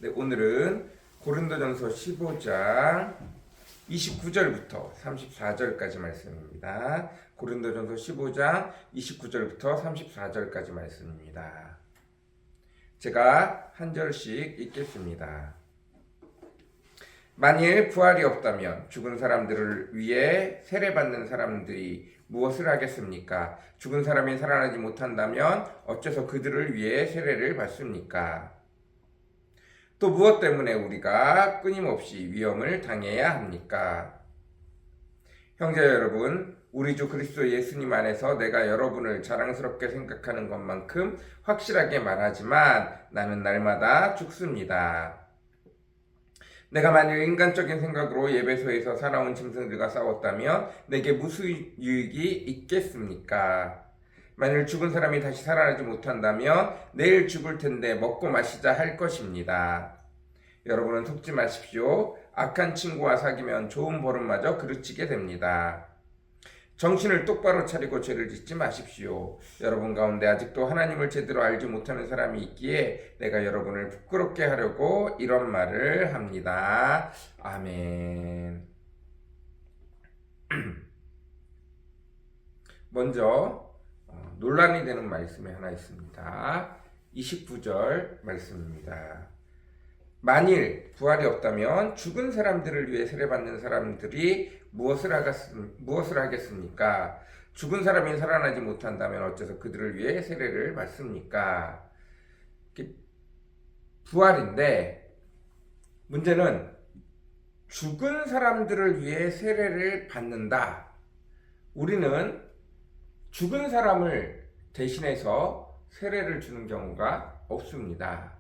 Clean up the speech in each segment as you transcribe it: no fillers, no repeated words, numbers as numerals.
네, 오늘은 고린도전서 15장 29절부터 34절까지 말씀입니다. 고린도전서 15장 29절부터 34절까지 말씀입니다. 제가 한 절씩 읽겠습니다. 만일 부활이 없다면 죽은 사람들을 위해 세례받는 사람들이 무엇을 하겠습니까? 죽은 사람이 살아나지 못한다면 어째서 그들을 위해 세례를 받습니까? 또 무엇 때문에 우리가 끊임없이 위험을 당해야 합니까? 형제 여러분, 우리 주 그리스도 예수님 안에서 내가 여러분을 자랑스럽게 생각하는 것만큼 확실하게 말하지만 나는 날마다 죽습니다. 내가 만일 인간적인 생각으로 예배소에서 살아온 짐승들과 싸웠다면 내게 무슨 유익이 있겠습니까? 만일 죽은 사람이 다시 살아나지 못한다면 내일 죽을 텐데 먹고 마시자 할 것입니다. 여러분은 속지 마십시오. 악한 친구와 사귀면 좋은 버릇마저 그르치게 됩니다. 정신을 똑바로 차리고 죄를 짓지 마십시오. 여러분 가운데 아직도 하나님을 제대로 알지 못하는 사람이 있기에 내가 여러분을 부끄럽게 하려고 이런 말을 합니다. 아멘. 먼저 논란이 되는 말씀이 하나 있습니다. 29절 말씀입니다. 만일 부활이 없다면 죽은 사람들을 위해 세례받는 사람들이 무엇을 하겠습니까? 죽은 사람이 살아나지 못한다면 어째서 그들을 위해 세례를 받습니까? 부활인데 문제는 죽은 사람들을 위해 세례를 받는다. 우리는 죽은 사람을 대신해서 세례를 주는 경우가 없습니다.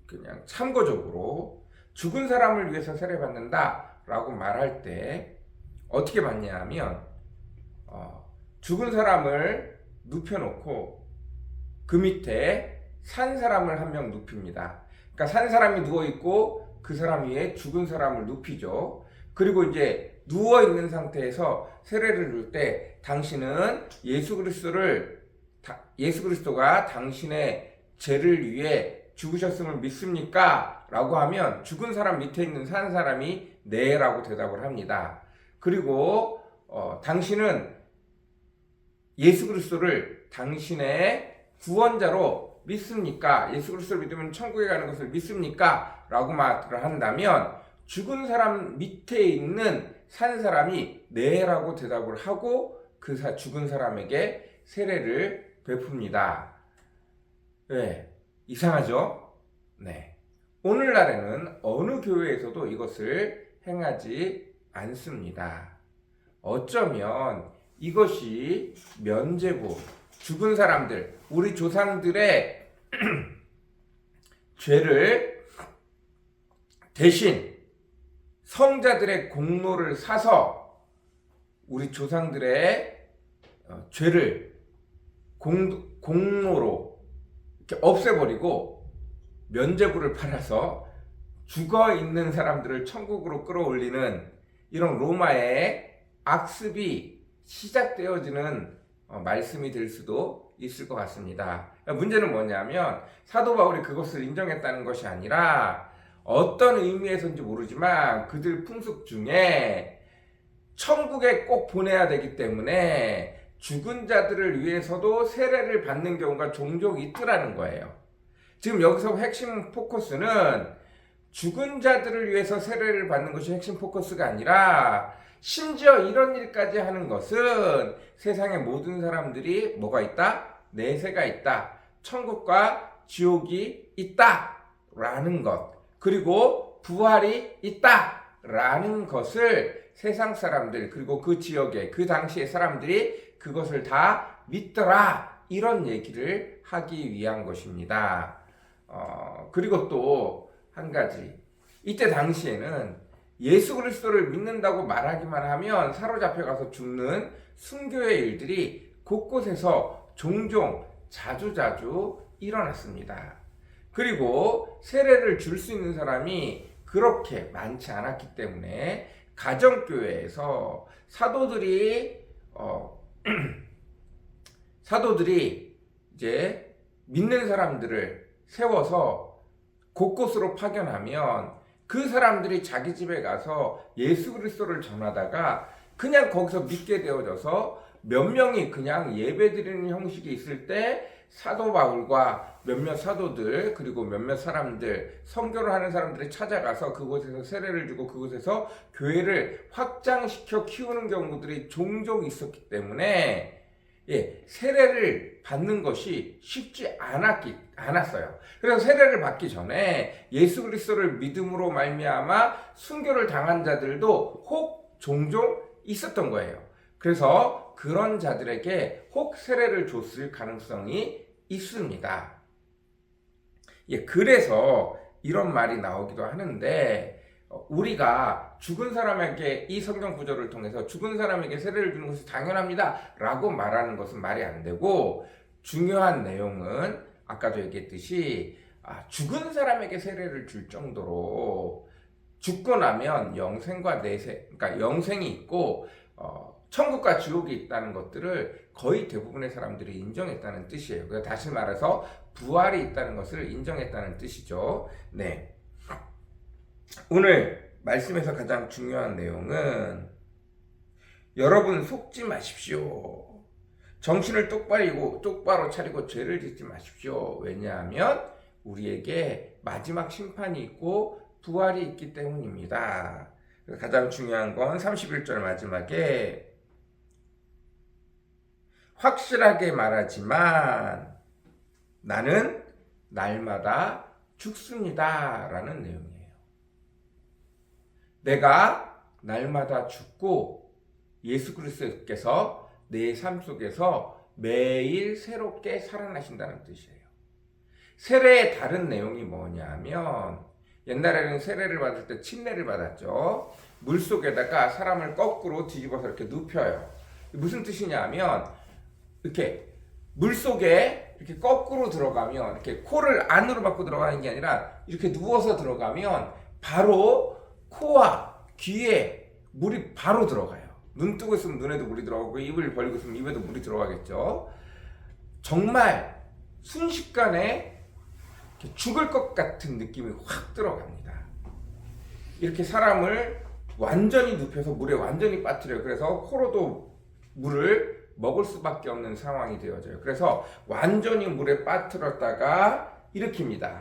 그냥 참고적으로 죽은 사람을 위해서 세례받는다 라고 말할 때 어떻게 받냐 하면 죽은 사람을 눕혀놓고 그 밑에 산 사람을 한 명 눕힙니다. 그러니까 산 사람이 누워있고 그 사람 위에 죽은 사람을 눕히죠. 그리고 이제 누워있는 상태에서 세례를 줄 때 당신은 예수 그리스도가 당신의 죄를 위해 죽으셨음을 믿습니까? 라고 하면 죽은 사람 밑에 있는 산 사람이 네 라고 대답을 합니다. 그리고 당신은 예수 그리스도를 당신의 구원자로 믿습니까? 예수 그리스도를 믿으면 천국에 가는 것을 믿습니까? 라고 말을 한다면 죽은 사람 밑에 있는 산 사람이 네 라고 대답을 하고 그 죽은 사람에게 세례를 베풉니다. 네. 이상하죠? 네. 오늘날에는 어느 교회에서도 이것을 행하지 않습니다. 어쩌면 이것이 면죄부, 죽은 사람들, 우리 조상들의 죄를 대신 성자들의 공로를 사서 우리 조상들의 죄를 공로로 이렇게 없애버리고 면죄부를 팔아서 죽어있는 사람들을 천국으로 끌어올리는 이런 로마의 악습이 시작되어지는 말씀이 될 수도 있을 것 같습니다. 문제는 뭐냐면 사도 바울이 그것을 인정했다는 것이 아니라 어떤 의미에서인지 모르지만 그들 풍습 중에 천국에 꼭 보내야 되기 때문에 죽은 자들을 위해서도 세례를 받는 경우가 종종 있더라는 거예요. 지금 여기서 핵심 포커스는 죽은 자들을 위해서 세례를 받는 것이 핵심 포커스가 아니라 심지어 이런 일까지 하는 것은 세상의 모든 사람들이 뭐가 있다? 내세가 있다. 천국과 지옥이 있다라는 것. 그리고 부활이 있다라는 것을 세상 사람들 그리고 그 지역의 그 당시의 사람들이 그것을 다 믿더라 이런 얘기를 하기 위한 것입니다. 그리고 또 한 가지 이때 당시에는 예수 그리스도를 믿는다고 말하기만 하면 사로잡혀가서 죽는 순교의 일들이 곳곳에서 종종 자주자주 일어났습니다. 그리고 세례를 줄 수 있는 사람이 그렇게 많지 않았기 때문에 가정교회에서 사도들이 이제 믿는 사람들을 세워서 곳곳으로 파견하면 그 사람들이 자기 집에 가서 예수 그리스도를 전하다가 그냥 거기서 믿게 되어져서 몇 명이 그냥 예배드리는 형식이 있을 때 사도 바울과 몇몇 사도들 그리고 몇몇 사람들 선교를 하는 사람들이 찾아가서 그곳에서 세례를 주고 그곳에서 교회를 확장시켜 키우는 경우들이 종종 있었기 때문에 세례를 받는 것이 쉽지 않았어요. 그래서 세례를 받기 전에 예수 그리스도를 믿음으로 말미암아 순교를 당한 자들도 혹 종종 있었던 거예요. 그래서 그런 자들에게 혹 세례를 줬을 가능성이 있습니다. 그래서 이런 말이 나오기도 하는데 우리가 죽은 사람에게 이 성경 구절을 통해서 죽은 사람에게 세례를 주는 것이 당연합니다 라고 말하는 것은 말이 안 되고 중요한 내용은 아까도 얘기했듯이 죽은 사람에게 세례를 줄 정도로 죽고 나면 영생과 내생, 그러니까 영생이 있고 천국과 지옥이 있다는 것들을 거의 대부분의 사람들이 인정했다는 뜻이에요. 그래서 다시 말해서 부활이 있다는 것을 인정했다는 뜻이죠. 네. 오늘 말씀에서 가장 중요한 내용은 여러분 속지 마십시오. 정신을 똑바로 차리고 죄를 짓지 마십시오. 왜냐하면 우리에게 마지막 심판이 있고 부활이 있기 때문입니다. 가장 중요한 건 31절 마지막에 확실하게 말하지만 나는 날마다 죽습니다 라는 내용이에요. 내가 날마다 죽고 예수 그리스도께서 내 삶 속에서 매일 새롭게 살아나신다는 뜻이에요. 세례의 다른 내용이 뭐냐면 옛날에는 세례를 받을 때 침례를 받았죠. 물속에다가 사람을 거꾸로 뒤집어서 이렇게 눕혀요. 무슨 뜻이냐면 이렇게 물속에 이렇게 거꾸로 들어가면 이렇게 코를 안으로 받고 들어가는 게 아니라 이렇게 누워서 들어가면 바로 코와 귀에 물이 바로 들어가요. 눈 뜨고 있으면 눈에도 물이 들어가고 입을 벌리고 있으면 입에도 물이 들어가겠죠. 정말 순식간에 죽을 것 같은 느낌이 확 들어갑니다. 이렇게 사람을 완전히 눕혀서 물에 완전히 빠뜨려요. 그래서 코로도 물을 먹을 수밖에 없는 상황이 되어져요. 그래서 완전히 물에 빠뜨렸다가 일으킵니다.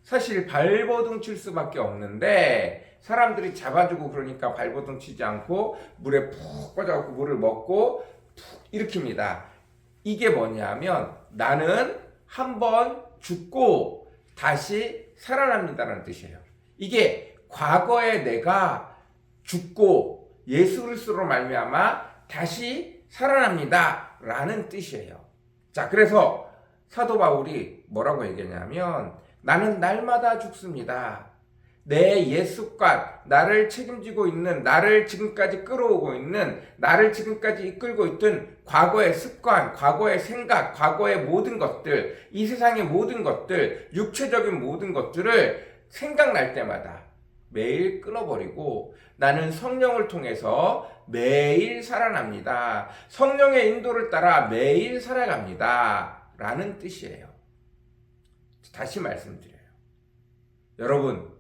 사실 발버둥 칠 수밖에 없는데 사람들이 잡아주고 그러니까 발버둥 치지 않고 물에 푹 빠져갖고 물을 먹고 푹 일으킵니다. 이게 뭐냐면 나는 한번 죽고 다시 살아납니다라는 뜻이에요. 이게 과거에 내가 죽고 예수 그리스도로 말미암아 다시 살아납니다 라는 뜻이에요. 자, 그래서 사도 바울이 뭐라고 얘기하냐면 나는 날마다 죽습니다. 내 옛 습관, 나를 책임지고 있는, 나를 지금까지 끌어오고 있는, 나를 지금까지 이끌고 있던 과거의 습관, 과거의 생각, 과거의 모든 것들, 이 세상의 모든 것들, 육체적인 모든 것들을 생각날 때마다 매일 끊어버리고 나는 성령을 통해서 매일 살아납니다. 성령의 인도를 따라 매일 살아갑니다. 라는 뜻이에요. 다시 말씀드려요. 여러분,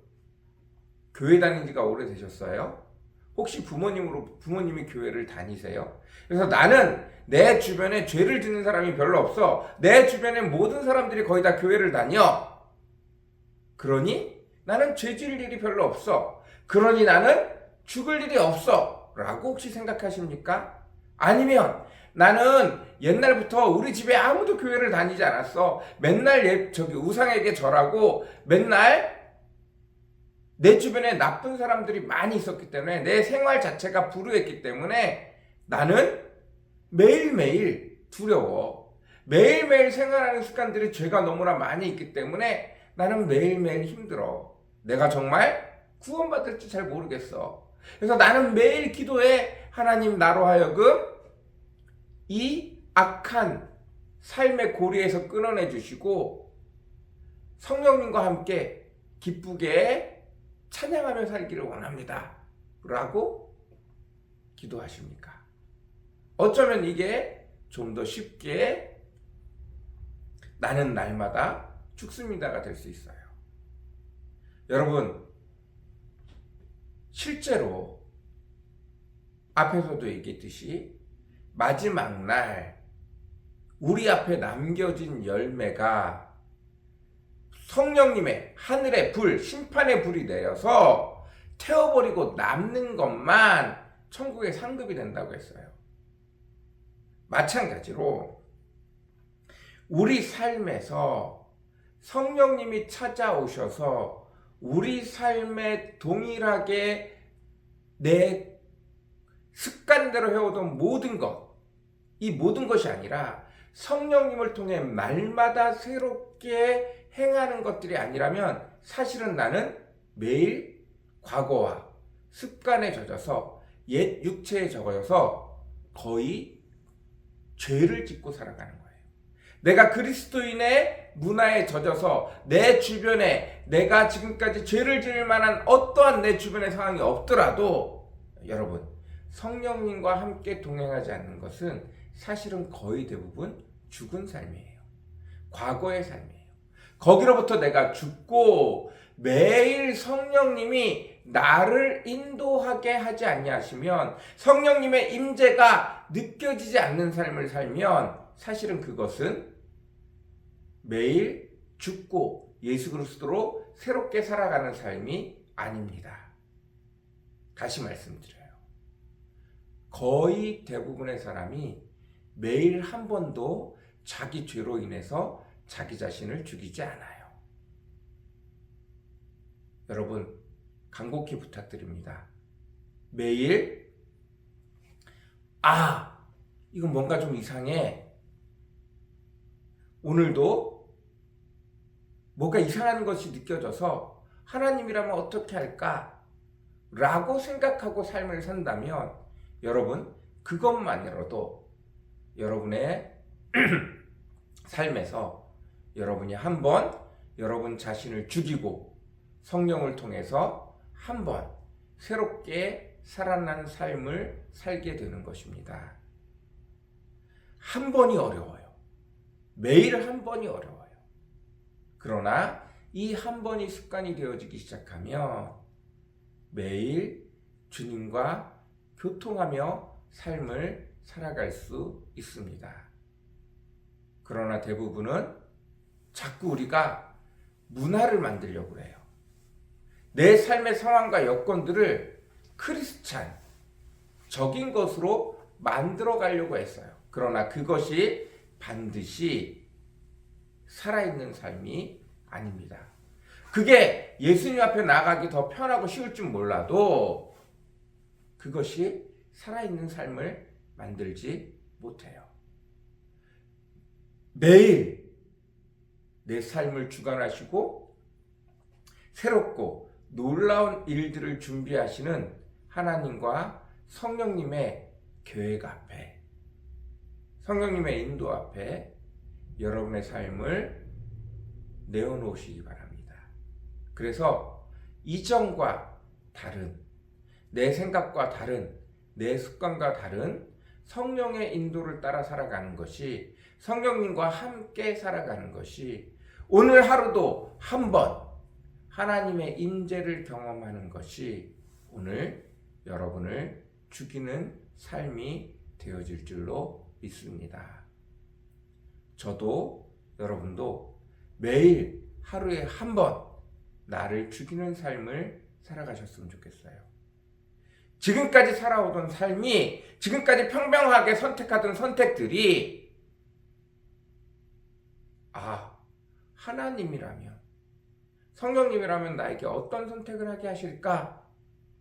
교회 다닌 지가 오래되셨어요? 혹시 부모님이 교회를 다니세요? 그래서 나는 내 주변에 죄를 짓는 사람이 별로 없어. 내 주변에 모든 사람들이 거의 다 교회를 다녀. 그러니 나는 죄 지을 일이 별로 없어. 그러니 나는 죽을 일이 없어. 라고 혹시 생각하십니까? 아니면 나는 옛날부터 우리 집에 아무도 교회를 다니지 않았어. 맨날 우상에게 절하고 맨날 내 주변에 나쁜 사람들이 많이 있었기 때문에 내 생활 자체가 불우했기 때문에 나는 매일매일 두려워. 매일매일 생활하는 습관들이 죄가 너무나 많이 있기 때문에 나는 매일매일 힘들어. 내가 정말 구원받을지 잘 모르겠어. 그래서 나는 매일 기도해. 하나님, 나로 하여금 이 악한 삶의 고리에서 끊어내 주시고 성령님과 함께 기쁘게 찬양하며 살기를 원합니다. 라고 기도하십니까? 어쩌면 이게 좀 더 쉽게 나는 날마다 죽습니다가 될 수 있어요. 여러분, 실제로 앞에서도 얘기했듯이 마지막 날 우리 앞에 남겨진 열매가 성령님의 하늘의 불, 심판의 불이 내려서 태워버리고 남는 것만 천국의 상급이 된다고 했어요. 마찬가지로 우리 삶에서 성령님이 찾아오셔서 우리 삶에 동일하게 내 습관대로 해오던 모든 것, 이 모든 것이 아니라 성령님을 통해 날마다 새롭게 행하는 것들이 아니라면 사실은 나는 매일 과거와 습관에 젖어서 옛 육체에 젖어서 거의 죄를 짓고 살아가는 거예요. 내가 그리스도인의 문화에 젖어서 내 주변에 내가 지금까지 죄를 지을 만한 어떠한 내 주변의 상황이 없더라도 여러분, 성령님과 함께 동행하지 않는 것은 사실은 거의 대부분 죽은 삶이에요. 과거의 삶이에요. 거기로부터 내가 죽고 매일 성령님이 나를 인도하게 하지 아니하시면, 성령님의 임재가 느껴지지 않는 삶을 살면 사실은 그것은 매일 죽고 예수 그리스도로 새롭게 살아가는 삶이 아닙니다. 다시 말씀드려요. 거의 대부분의 사람이 매일 한 번도 자기 죄로 인해서 자기 자신을 죽이지 않아요. 여러분, 간곡히 부탁드립니다. 매일 이건 뭔가 좀 이상해. 오늘도 뭔가 이상한 것이 느껴져서 하나님이라면 어떻게 할까? 라고 생각하고 삶을 산다면 여러분, 그것만으로도 여러분의 삶에서 여러분이 한번 여러분 자신을 죽이고 성령을 통해서 한번 새롭게 살아난 삶을 살게 되는 것입니다. 한 번이 어려워요. 매일 한 번이 어려워요. 그러나 이 한 번이 습관이 되어지기 시작하면 매일 주님과 교통하며 삶을 살아갈 수 있습니다. 그러나 대부분은 자꾸 우리가 문화를 만들려고 해요. 내 삶의 상황과 여건들을 크리스찬적인 것으로 만들어 가려고 했어요. 그러나 그것이 반드시 살아있는 삶이 아닙니다. 그게 예수님 앞에 나가기 더 편하고 쉬울 줄 몰라도 그것이 살아있는 삶을 만들지 못해요. 매일 내 삶을 주관하시고 새롭고 놀라운 일들을 준비하시는 하나님과 성령님의 계획 앞에, 성령님의 인도 앞에 여러분의 삶을 내어놓으시기 바랍니다. 그래서 이전과 다른, 내 생각과 다른, 내 습관과 다른 성령의 인도를 따라 살아가는 것이, 성령님과 함께 살아가는 것이, 오늘 하루도 한번 하나님의 임재를 경험하는 것이 오늘 여러분을 죽이는 삶이 되어질 줄로 믿습니다. 저도 여러분도 매일 하루에 한 번 나를 죽이는 삶을 살아가셨으면 좋겠어요. 지금까지 살아오던 삶이, 지금까지 평범하게 선택하던 선택들이 하나님이라면, 성령님이라면 나에게 어떤 선택을 하게 하실까?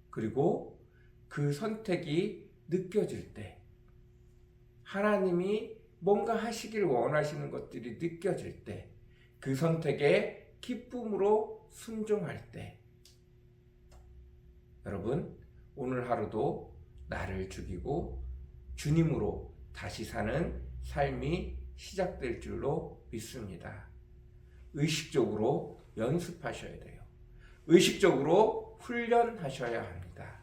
그리고 그 선택이 느껴질 때, 하나님이 뭔가 하시길 원하시는 것들이 느껴질 때, 그 선택에 기쁨으로 순종할 때, 여러분, 오늘 하루도 나를 죽이고 주님으로 다시 사는 삶이 시작될 줄로 믿습니다. 의식적으로 연습하셔야 돼요. 의식적으로 훈련하셔야 합니다.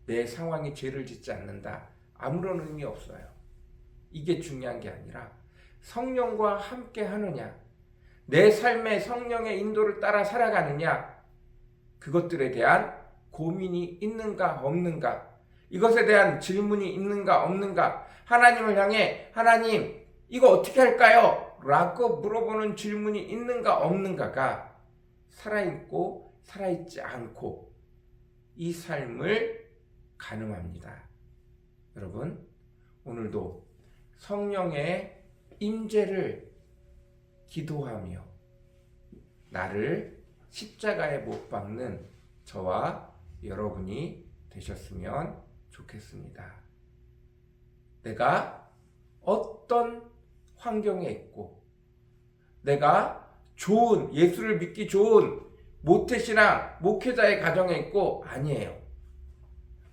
내 상황이 죄를 짓지 않는다, 아무런 의미 없어요. 이게 중요한 게 아니라 성령과 함께 하느냐, 내 삶의 성령의 인도를 따라 살아가느냐, 그것들에 대한 고민이 있는가 없는가, 이것에 대한 질문이 있는가 없는가, 하나님을 향해 하나님 이거 어떻게 할까요? 라고 물어보는 질문이 있는가 없는가가 살아있고 살아있지 않고 이 삶을 가늠합니다. 여러분, 오늘도 성령의 임재를 기도하며 나를 십자가에 못 박는 저와 여러분이 되셨으면 좋겠습니다. 내가 어떤 환경에 있고 내가 좋은, 예수를 믿기 좋은 모태신앙 목회자의 가정에 있고 아니에요.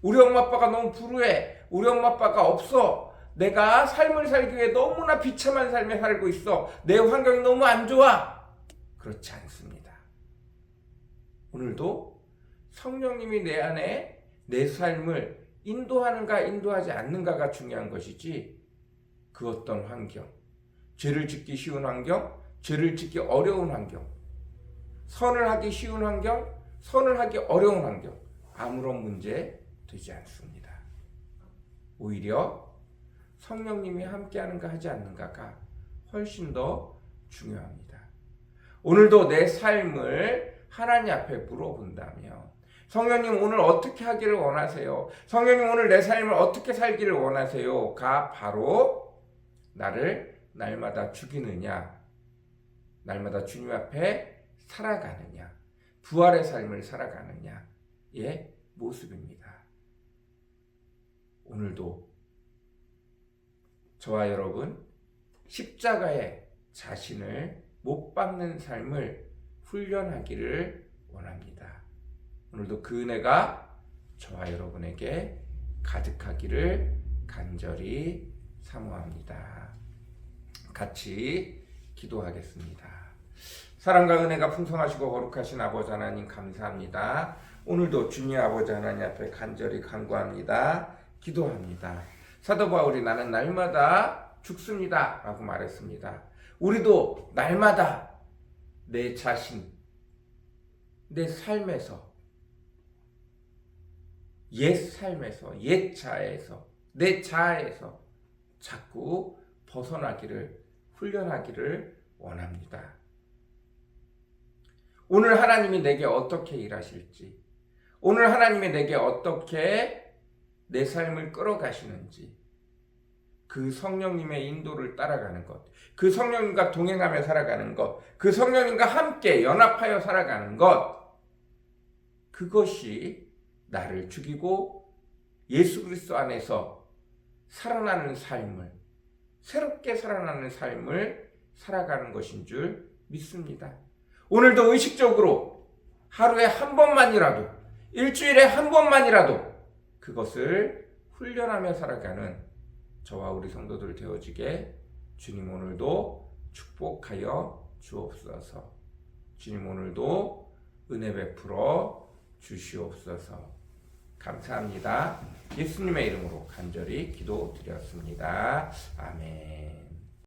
우리 엄마 아빠가 너무 불우해. 우리 엄마 아빠가 없어. 내가 삶을 살기 위해 너무나 비참한 삶에 살고 있어. 내 환경이 너무 안 좋아. 그렇지 않습니다. 오늘도 성령님이 내 안에 내 삶을 인도하는가 인도하지 않는가가 중요한 것이지, 그 어떤 환경, 죄를 짓기 쉬운 환경, 죄를 짓기 어려운 환경, 선을 하기 쉬운 환경, 선을 하기 어려운 환경, 아무런 문제 되지 않습니다. 오히려 성령님이 함께하는가 하지 않는가가 훨씬 더 중요합니다. 오늘도 내 삶을 하나님 앞에 물어본다면, 성령님 오늘 어떻게 하기를 원하세요? 성령님 오늘 내 삶을 어떻게 살기를 원하세요? 가 바로 나를 날마다 죽이느냐, 날마다 주님 앞에 살아가느냐, 부활의 삶을 살아가느냐의 모습입니다. 오늘도 저와 여러분 십자가에 자신을 못 박는 삶을 훈련하기를 원합니다. 오늘도 그 은혜가 저와 여러분에게 가득하기를 간절히 사모합니다. 같이 기도하겠습니다. 사랑과 은혜가 풍성하시고 거룩하신 아버지 하나님 감사합니다. 오늘도 주님 아버지 하나님 앞에 간절히 간구합니다. 기도합니다. 사도 바울이 나는 날마다 죽습니다 라고 말했습니다. 우리도 날마다 내 자신, 내 삶에서, 옛 삶에서, 옛 자아에서, 내 자아에서 자꾸 벗어나기를, 훈련하기를 원합니다. 오늘 하나님이 내게 어떻게 일하실지, 오늘 하나님이 내게 어떻게 내 삶을 끌어가시는지, 그 성령님의 인도를 따라가는 것, 그 성령님과 동행하며 살아가는 것, 그 성령님과 함께 연합하여 살아가는 것, 그것이 나를 죽이고 예수 그리스도 안에서 살아나는 삶을, 새롭게 살아나는 삶을 살아가는 것인 줄 믿습니다. 오늘도 의식적으로 하루에 한 번만이라도, 일주일에 한 번만이라도 그것을 훈련하며 살아가는 저와 우리 성도들 되어지게 주님 오늘도 축복하여 주옵소서. 주님 오늘도 은혜 베풀어 주시옵소서. 감사합니다. 예수님의 이름으로 간절히 기도드렸습니다. 아멘.